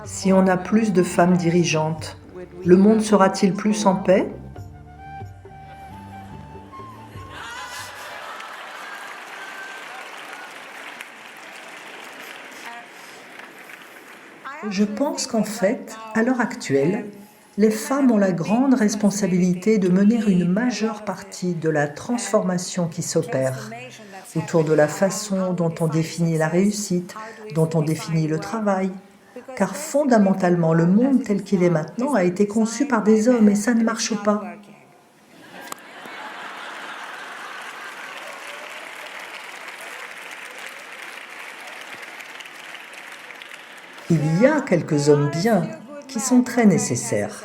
Si on a plus de femmes dirigeantes, le monde sera-t-il plus en paix? Je pense qu'en fait, à l'heure actuelle, les femmes ont la grande responsabilité de mener une majeure partie de la transformation qui s'opère autour de la façon dont on définit la réussite, dont on définit le travail. Car fondamentalement, le monde tel qu'il est maintenant a été conçu par des hommes et ça ne marche pas. Il y a quelques hommes bien qui sont très nécessaires.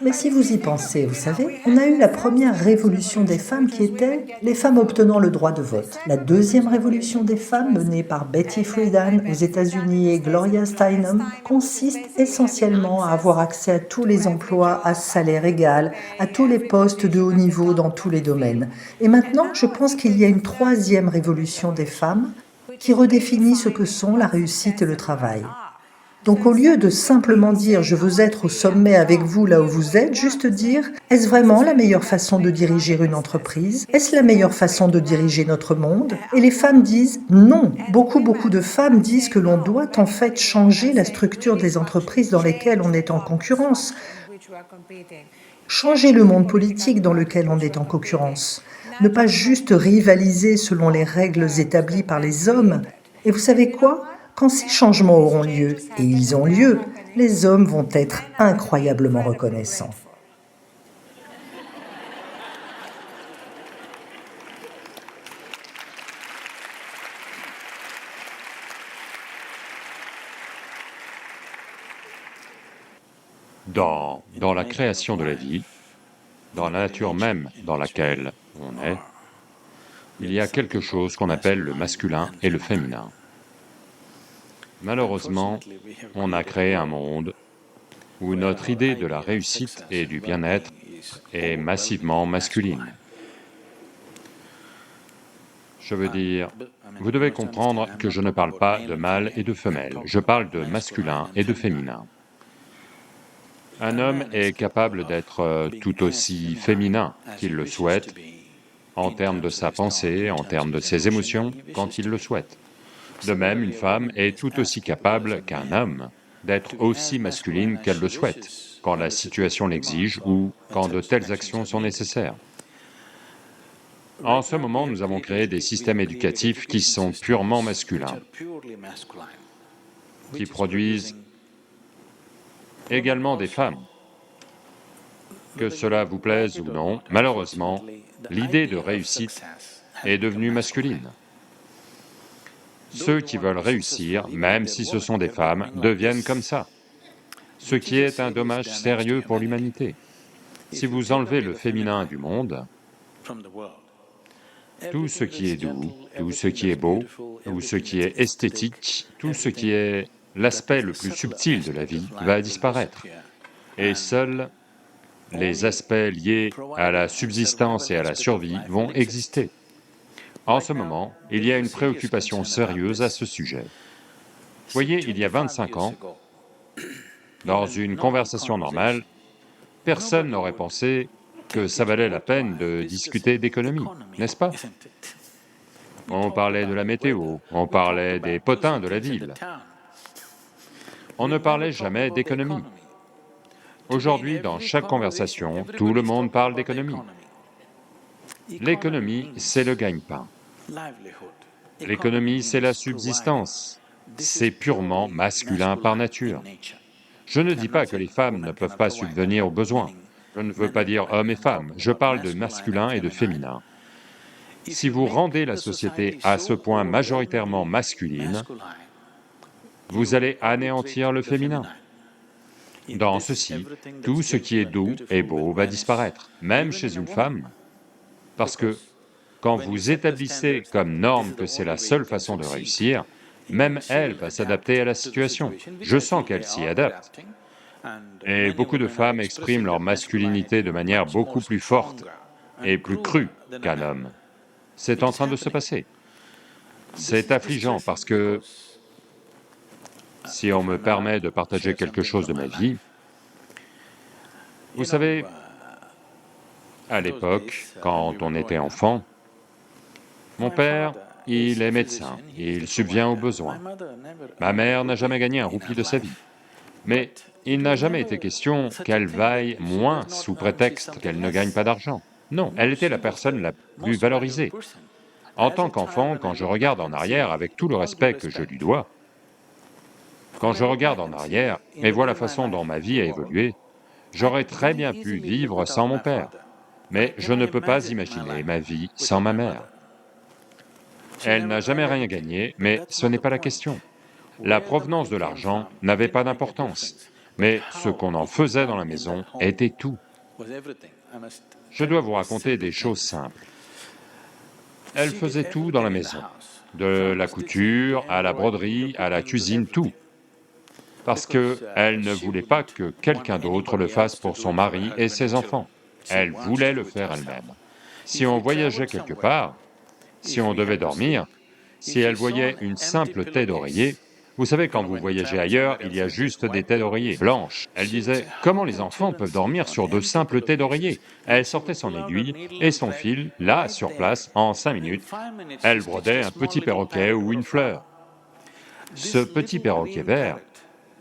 Mais si vous y pensez, vous savez, on a eu la première révolution des femmes qui était les femmes obtenant le droit de vote. La deuxième révolution des femmes, menée par Betty Friedan aux États-Unis et Gloria Steinem, consiste essentiellement à avoir accès à tous les emplois à salaire égal, à tous les postes de haut niveau dans tous les domaines. Et maintenant, je pense qu'il y a une troisième révolution des femmes qui redéfinit ce que sont la réussite et le travail. Donc au lieu de simplement dire « je veux être au sommet avec vous là où vous êtes », juste dire « est-ce vraiment la meilleure façon de diriger une entreprise? Est-ce la meilleure façon de diriger notre monde ?» Et les femmes disent « non ». Beaucoup de femmes disent que l'on doit en fait changer la structure des entreprises dans lesquelles on est en concurrence, changer le monde politique dans lequel on est en concurrence, ne pas juste rivaliser selon les règles établies par les hommes. Et vous savez quoi? Quand ces changements auront lieu, et ils ont lieu, les hommes vont être incroyablement reconnaissants. Dans la création de la vie, dans la nature même dans laquelle on est, il y a quelque chose qu'on appelle le masculin et le féminin. Malheureusement, on a créé un monde où notre idée de la réussite et du bien-être est massivement masculine. Je veux dire, vous devez comprendre que je ne parle pas de mâle et de femelle, je parle de masculin et de féminin. Un homme est capable d'être tout aussi féminin qu'il le souhaite, en termes de sa pensée, en termes de ses émotions, quand il le souhaite. De même, une femme est tout aussi capable qu'un homme d'être aussi masculine qu'elle le souhaite, quand la situation l'exige ou quand de telles actions sont nécessaires. En ce moment, nous avons créé des systèmes éducatifs qui sont purement masculins, qui produisent également des femmes. Que cela vous plaise ou non, malheureusement, l'idée de réussite est devenue masculine. Ceux qui veulent réussir, même si ce sont des femmes, deviennent comme ça, ce qui est un dommage sérieux pour l'humanité. Si vous enlevez le féminin du monde, tout ce qui est doux, tout ce qui est beau, tout ce qui est esthétique, tout ce qui est l'aspect le plus subtil de la vie va disparaître. Et seuls les aspects liés à la subsistance et à la survie vont exister. En ce moment, il y a une préoccupation sérieuse à ce sujet. Voyez, il y a 25 ans, dans une conversation normale, personne n'aurait pensé que ça valait la peine de discuter d'économie, n'est-ce pas? On parlait de la météo, on parlait des potins de la ville. On ne parlait jamais d'économie. Aujourd'hui, dans chaque conversation, tout le monde parle d'économie. L'économie, c'est le gagne-pain. L'économie, c'est la subsistance. C'est purement masculin par nature. Je ne dis pas que les femmes ne peuvent pas subvenir aux besoins. Je ne veux pas dire hommes et femmes, je parle de masculin et de féminin. Si vous rendez la société à ce point majoritairement masculine, vous allez anéantir le féminin. Dans ceci, tout ce qui est doux et beau va disparaître, même chez une femme, parce que quand vous établissez comme norme que c'est la seule façon de réussir, même elle va s'adapter à la situation. Je sens qu'elle s'y adapte. Et beaucoup de femmes expriment leur masculinité de manière beaucoup plus forte et plus cru qu'un homme. C'est en train de se passer. C'est affligeant parce que, si on me permet de partager quelque chose de ma vie, vous savez, à l'époque, quand on était enfant, mon père, il est médecin, il subvient aux besoins. Ma mère n'a jamais gagné un roupie de sa vie. Mais il n'a jamais été question qu'elle vaille moins sous prétexte qu'elle ne gagne pas d'argent. Non, elle était la personne la plus valorisée. En tant qu'enfant, quand je regarde en arrière avec tout le respect que je lui dois, quand je regarde en arrière et vois la façon dont ma vie a évolué, j'aurais très bien pu vivre sans mon père, mais je ne peux pas imaginer ma vie sans ma mère. Elle n'a jamais rien gagné, mais ce n'est pas la question. La provenance de l'argent n'avait pas d'importance, mais ce qu'on en faisait dans la maison était tout. Je dois vous raconter des choses simples. Elle faisait tout dans la maison, de la couture, à la broderie, à la cuisine, tout. Parce qu'elle ne voulait pas que quelqu'un d'autre le fasse pour son mari et ses enfants. Elle voulait le faire elle-même. Si on voyageait quelque part, si on devait dormir, si elle voyait une simple taie d'oreiller, vous savez, quand vous voyagez ailleurs, il y a juste des taies d'oreiller blanches. Elle disait, comment les enfants peuvent dormir sur de simples taies d'oreiller? Elle sortait son aiguille et son fil, là, sur place, en 5 minutes, elle brodait un petit perroquet ou une fleur. Ce petit perroquet vert,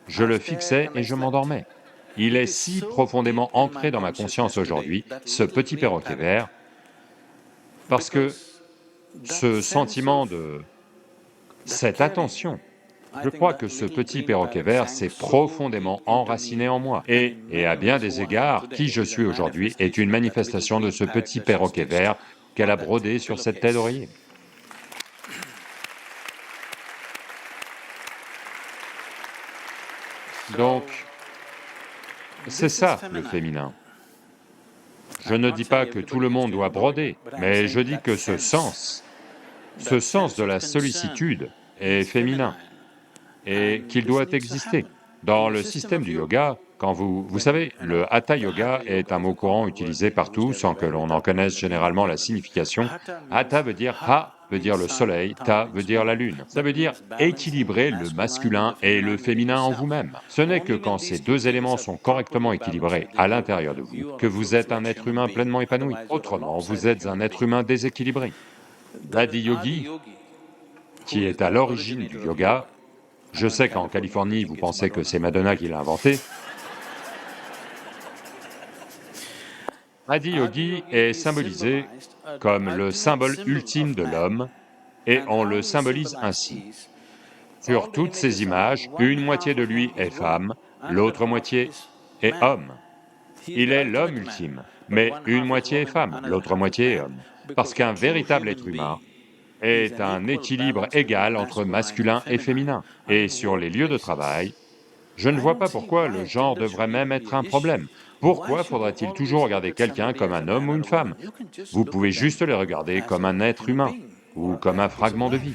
je le fixais et je m'endormais. Il est si profondément ancré dans ma conscience aujourd'hui, ce petit perroquet vert, parce que ce sentiment de... cette attention, je crois que ce petit perroquet vert s'est profondément enraciné en moi, et à bien des égards, qui je suis aujourd'hui est une manifestation de ce petit perroquet vert qu'elle a brodé sur cette taie d'oreiller. Donc, c'est ça le féminin. Je ne dis pas que tout le monde doit broder, mais je dis que ce sens de la sollicitude est féminin, et qu'il doit exister. Dans le système du yoga, quand vous savez, le Hatha Yoga est un mot courant utilisé partout sans que l'on en connaisse généralement la signification. Hatha veut dire Ha, veut dire le soleil, Ta veut dire la lune. Ça veut dire équilibrer le masculin et le féminin en vous-même. Ce n'est que quand ces deux éléments sont correctement équilibrés à l'intérieur de vous que vous êtes un être humain pleinement épanoui. Autrement, vous êtes un être humain déséquilibré. L'Adi-yogi, qui est à l'origine du yoga, je sais qu'en Californie, vous pensez que c'est Madonna qui l'a inventé. Adi-yogi est symbolisé comme le symbole ultime de l'homme, et on le symbolise ainsi. Sur toutes ces images, une moitié de lui est femme, l'autre moitié est homme. Il est l'homme ultime, mais une moitié est femme, l'autre moitié est homme. Parce qu'un véritable être humain est un équilibre égal entre masculin et féminin. Et sur les lieux de travail, je ne vois pas pourquoi le genre devrait même être un problème. Pourquoi faudrait-il toujours regarder quelqu'un comme un homme ou une femme? Vous pouvez juste les regarder comme un être humain ou comme un fragment de vie.